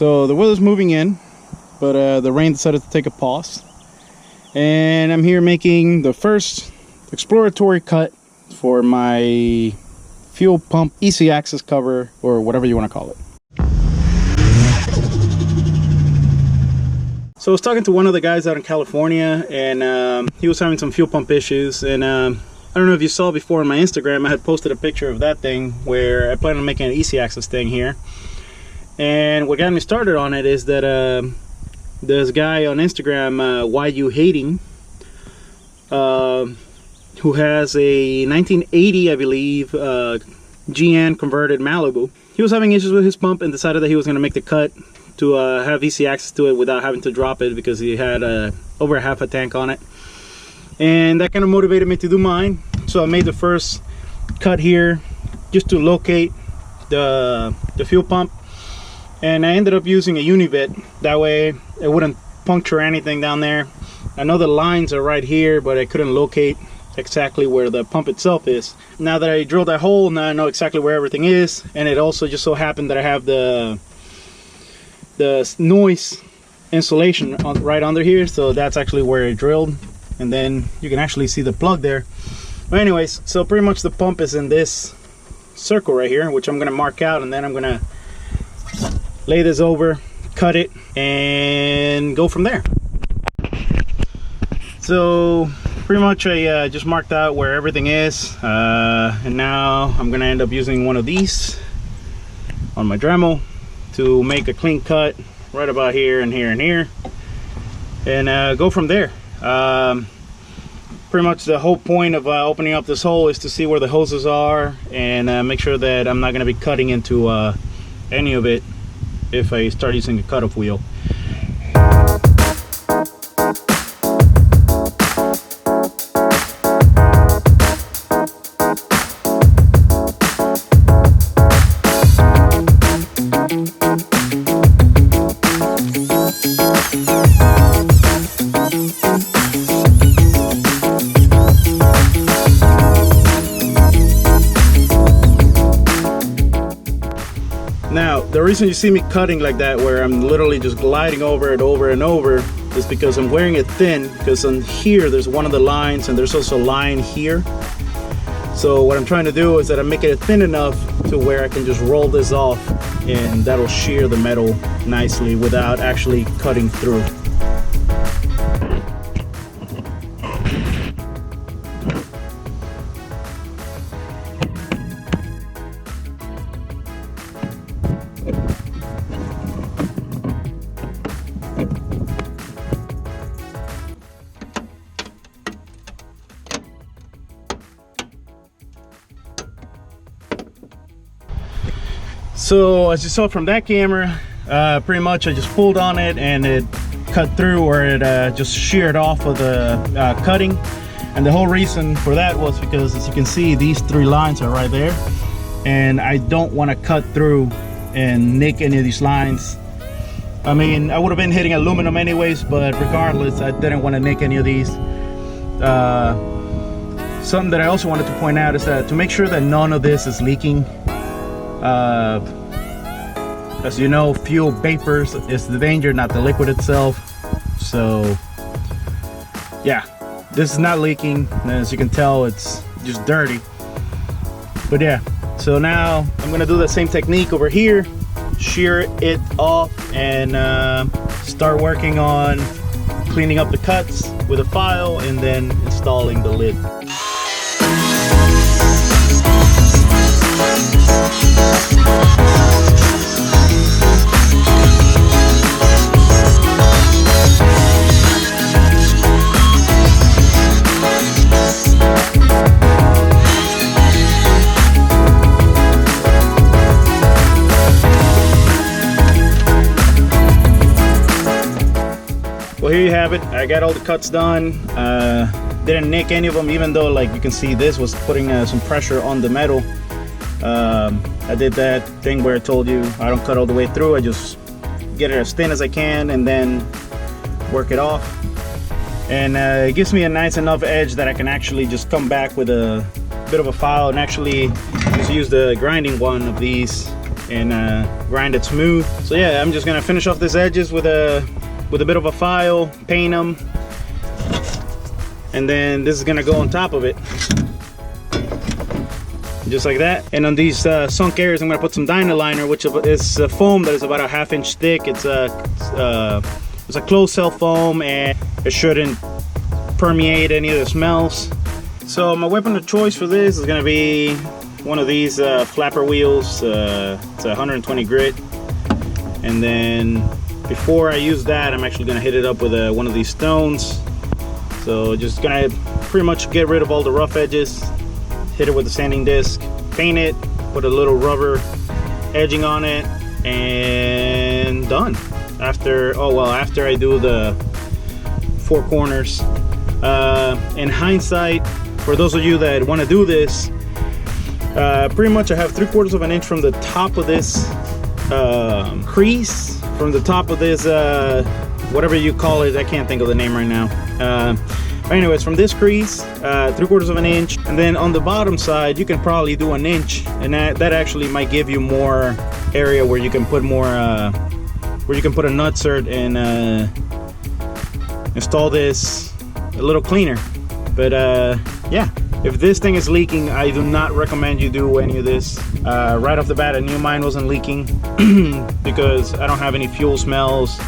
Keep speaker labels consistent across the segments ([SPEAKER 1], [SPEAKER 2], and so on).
[SPEAKER 1] So the weather's moving in, but the rain decided to take a pause. And I'm here making the first exploratory cut for my fuel pump easy access cover, or whatever you want to call it. So I was talking to one of the guys out in California, and he was having some fuel pump issues. And I don't know if you saw before on my Instagram, I had posted a picture of that thing where I plan on making an easy access thing here. And what got me started on it is that there's a guy on Instagram, Why You Hating, who has a 1980, I believe, GN converted Malibu. He was having issues with his pump and decided that he was going to make the cut to have easy access to it without having to drop it, because he had over half a tank on it. And that kind of motivated me to do mine. So I made the first cut here just to locate the fuel pump. And I ended up using a unibit. That way it wouldn't puncture anything down there. I know the lines are right here, but I couldn't locate exactly where the pump itself is. Now that I drilled that hole, now I know exactly where everything is. And it also just so happened that I have the noise insulation right under here, so that's actually where I drilled. And then you can actually see the plug there. But anyways, so pretty much the pump is in this circle right here, which I'm going to mark out, and then I'm going to lay this over, cut it, and go from there. So pretty much I just marked out where everything is, and now I'm going to end up using one of these on my Dremel to make a clean cut right about here and here and here, and go from there. Pretty much the whole point of opening up this hole is to see where the hoses are, and make sure that I'm not going to be cutting into any of it if I start using a cutoff wheel. Now, the reason you see me cutting like that, where I'm literally just gliding over it over and over, is because I'm wearing it thin, because on here there's one of the lines, and there's also a line here. So what I'm trying to do is that I'm making it thin enough to where I can just roll this off, and that'll shear the metal nicely without actually cutting through. So as you saw from that camera, pretty much I just pulled on it and it cut through, or it just sheared off of the cutting. And the whole reason for that was because, as you can see, these three lines are right there, and I don't want to cut through and nick any of these lines. I mean, I would have been hitting aluminum anyways, but regardless, I didn't want to nick any of these. Something that I also wanted to point out is that to make sure that none of this is leaking, as you know, fuel vapors is the danger, not the liquid itself. So yeah, this is not leaking. As you can tell, it's just dirty. But yeah, so now I'm gonna do the same technique over here, shear it off, and start working on cleaning up the cuts with a file, and then installing the lid. Well, here you have it. I got all the cuts done. Didn't nick any of them, even though, like you can see, this was putting some pressure on the metal. I did that thing where I told you I don't cut all the way through. I just get it as thin as I can and then work it off. And it gives me a nice enough edge that I can actually just come back with a bit of a file and actually just use the grinding one of these and grind it smooth. So yeah, I'm just gonna finish off these edges with a bit of a file, paint them, and then this is gonna go on top of it, just like that. And on these sunk areas, I'm gonna put some Dynaliner, which is a foam that is about a 1/2 inch thick. It's a closed cell foam, and it shouldn't permeate any of the smells. So my weapon of choice for this is gonna be one of these flapper wheels. It's a 120 grit, and then before I use that, I'm actually gonna hit it up with one of these stones. So just gonna pretty much get rid of all the rough edges, hit it with a sanding disc, paint it, put a little rubber edging on it, and done. After I do the 4 corners. In hindsight, for those of you that want to do this, pretty much I have 3/4 of an inch from the top of this crease, from the top of this whatever you call it, I can't think of the name right now. Anyways, from this crease, 3/4 of an inch, and then on the bottom side you can probably do 1 inch, and that actually might give you more area where you can put more where you can put a nutsert and install this a little cleaner. But yeah, if this thing is leaking, I do not recommend you do any of this. Right off the bat, I knew mine wasn't leaking because I don't have any fuel smells.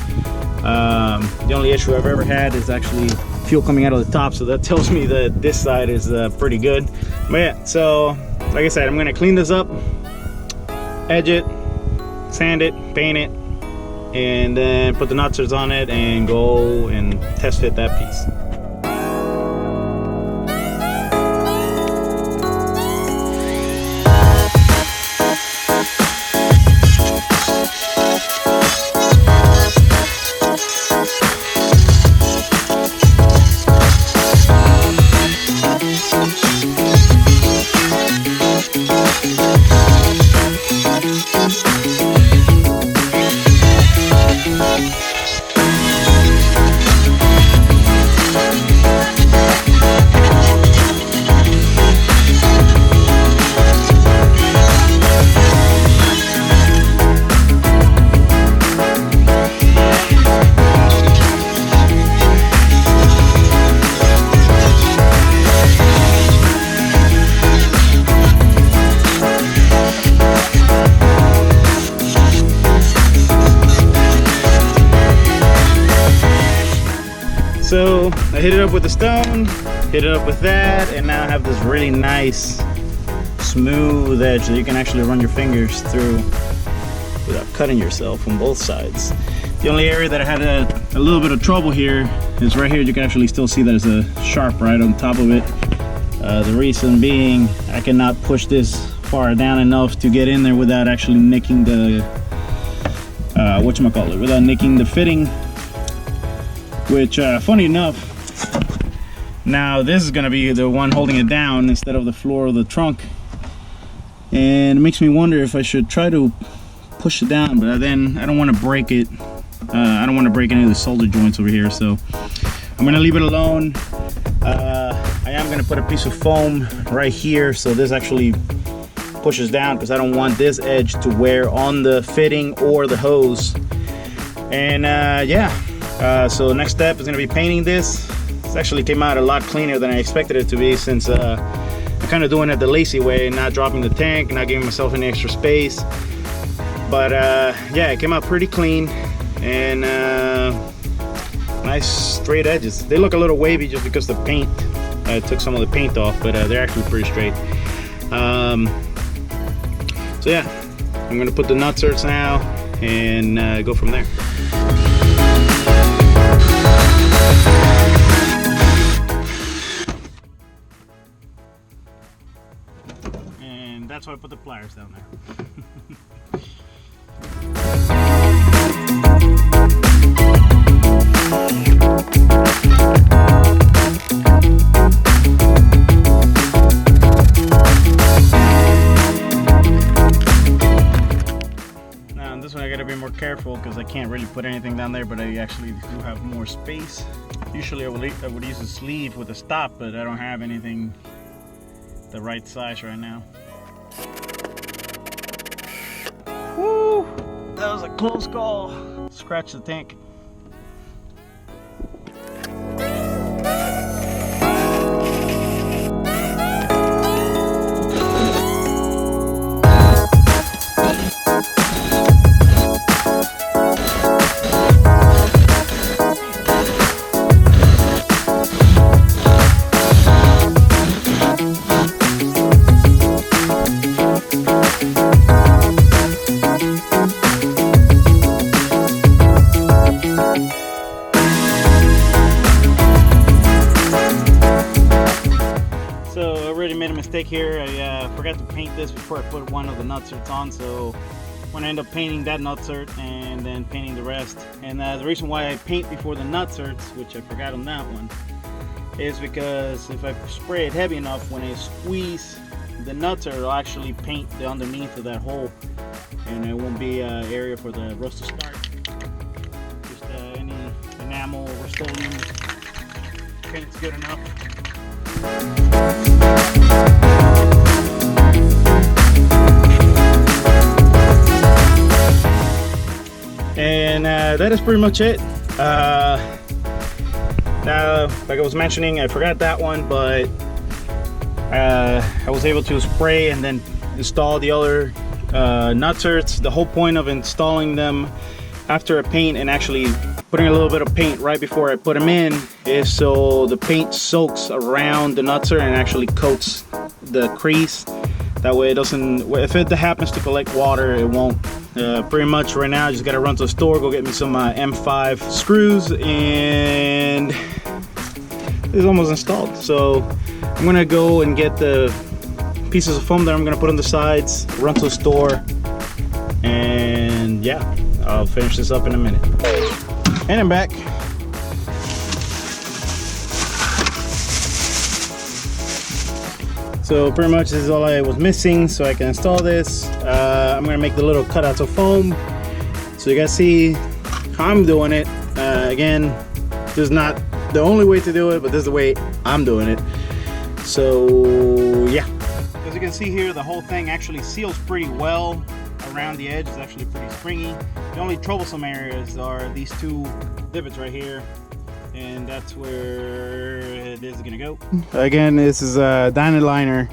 [SPEAKER 1] The only issue I've ever had is actually fuel coming out of the top, so that tells me that this side is pretty good. But yeah, so like I said, I'm gonna clean this up, edge it, sand it, paint it, and then put the nutserts on it and go and test fit that piece. So I hit it up with the stone, hit it up with that, and now I have this really nice smooth edge that you can actually run your fingers through without cutting yourself on both sides. The only area that I had a little bit of trouble here is right here. You can actually still see there's a sharp right on top of it. The reason being, I cannot push this far down enough to get in there without actually nicking the without nicking the fitting. Which, funny enough, now this is gonna be the one holding it down instead of the floor of the trunk, and it makes me wonder if I should try to push it down, but then I don't want to break it. I don't want to break any of the solder joints over here, so I'm gonna leave it alone. I am gonna put a piece of foam right here so this actually pushes down, because I don't want this edge to wear on the fitting or the hose. And yeah. So the next step is going to be painting this. This actually came out a lot cleaner than I expected it to be, since I'm kind of doing it the lazy way, not dropping the tank, not giving myself any extra space. But yeah, it came out pretty clean, and nice straight edges. They look a little wavy just because the paint, I took some of the paint off, but they're actually pretty straight. So yeah, I'm going to put the nutserts now and go from there. And that's why I put the pliers down there. Now this one I gotta be more careful because I can't really put anything down there, but I actually do have more space. Usually I would use a sleeve with a stop, but I don't have anything the right size right now. was a close call. Scratch the tank. Here I forgot to paint this before I put one of the nutserts on, so I'm gonna end up painting that nutsert and then painting the rest. And the reason why I paint before the nutserts, which I forgot on that one, is because if I spray it heavy enough, when I squeeze the nutsert, it'll actually paint the underneath of that hole, and it won't be an area for the rust to start. Just any enamel or Rust-Oleum paint's good enough. And that is pretty much it. Now, like I was mentioning, I forgot that one, but I was able to spray and then install the other nutserts. The whole point of installing them after I paint and actually putting a little bit of paint right before I put them in is so the paint soaks around the nutsert and actually coats the crease. That way it doesn't, if it happens to collect water, it won't. Pretty much right now I just gotta run to the store, go get me some M5 screws, and it's almost installed. So I'm gonna go and get the pieces of foam that I'm gonna put on the sides, run to the store, and yeah, I'll finish this up in a minute. And I'm back. So pretty much this is all I was missing so I can install this. I'm gonna make the little cutouts of foam so you guys see how I'm doing it. Again, this is not the only way to do it, but this is the way I'm doing it. So yeah, as you can see here, the whole thing actually seals pretty well around the edge. It's actually pretty springy. The only troublesome areas are these two divots right here, and that's where it is gonna go. Again, this is a Dyna liner,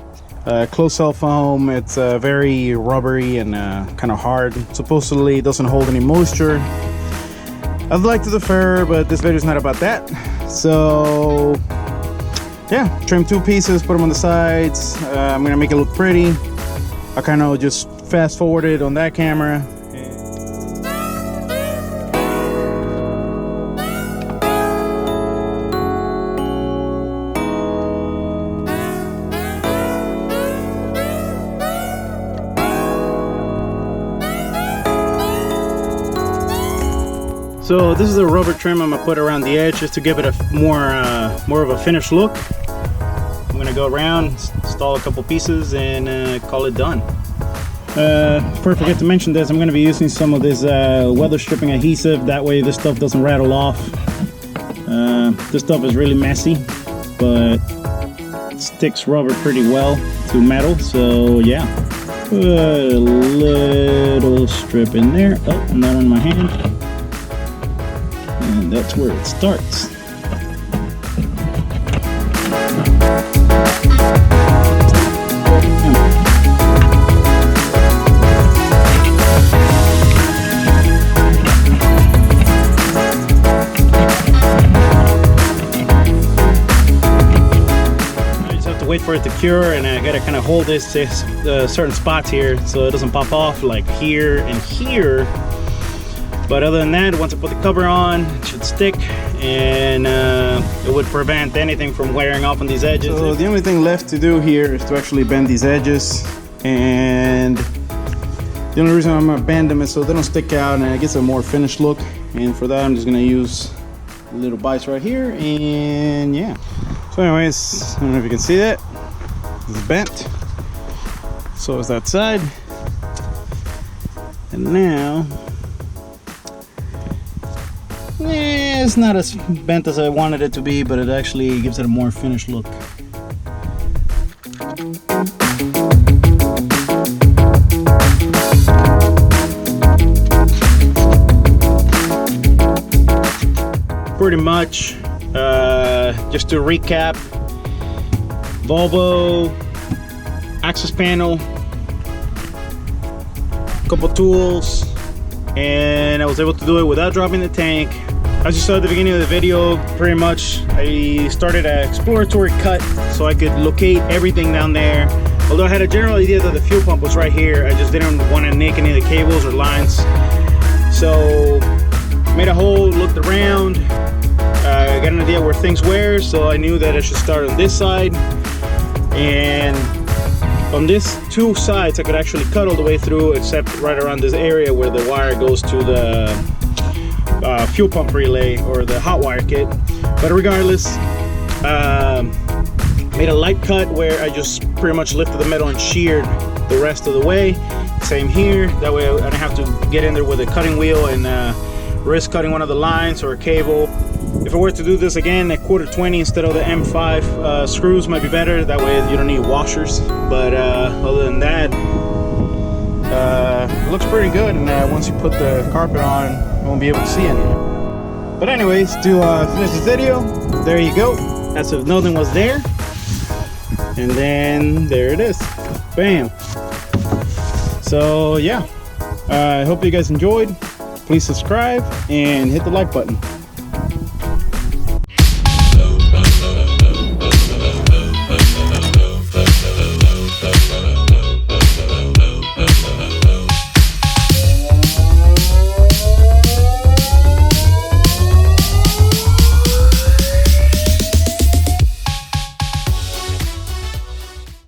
[SPEAKER 1] closed cell foam. It's very rubbery and kind of hard. Supposedly doesn't hold any moisture. I'd like to defer, but this video is not about that. So yeah, trim two pieces, put them on the sides. I'm gonna make it look pretty. I kind of just fast forwarded on that camera. So this is a rubber trim I'm gonna put around the edge just to give it a more of a finished look. I'm gonna go around, install a couple pieces, and call it done. Before I forget to mention this, I'm going to be using some of this weather stripping adhesive. That way this stuff doesn't rattle off. This stuff is really messy, but it sticks rubber pretty well to metal. So yeah, put a little strip in there. Oh, not on my hand. And that's where it starts. Wait for it to cure, and I gotta kind of hold this to certain spots here so it doesn't pop off, like here and here. But other than that, once I put the cover on, it should stick, and it would prevent anything from wearing off on these edges. So the only thing left to do here is to actually bend these edges, and the only reason I'm gonna bend them is so they don't stick out and it gets a more finished look. And for that, I'm just gonna use a little Bison right here, and yeah. So anyways, I don't know if you can see that. It's bent. So is that side. And now, it's not as bent as I wanted it to be, but it actually gives it a more finished look. pretty much. Just to recap, Volvo, access panel, couple tools, and I was able to do it without dropping the tank. As you saw at the beginning of the video, pretty much I started an exploratory cut so I could locate everything down there. Although I had a general idea that the fuel pump was right here, I just didn't want to nick any of the cables or lines. So made a hole, looked around, got an idea where things were, so I knew that I should start on this side. And on this two sides I could actually cut all the way through, except right around this area where the wire goes to the fuel pump relay or the hot wire kit. But regardless, made a light cut where I just pretty much lifted the metal and sheared the rest of the way. Same here, that way I don't have to get in there with a cutting wheel and risk cutting one of the lines or a cable. If I were to do this again, a 1/4-20 instead of the M5 screws might be better. That way you don't need washers. But other than that, it looks pretty good. And once you put the carpet on, you won't be able to see any. But anyways, to finish this video, there you go. As if nothing was there. And then there it is. Bam. So yeah, I hope you guys enjoyed. Please subscribe and hit the like button.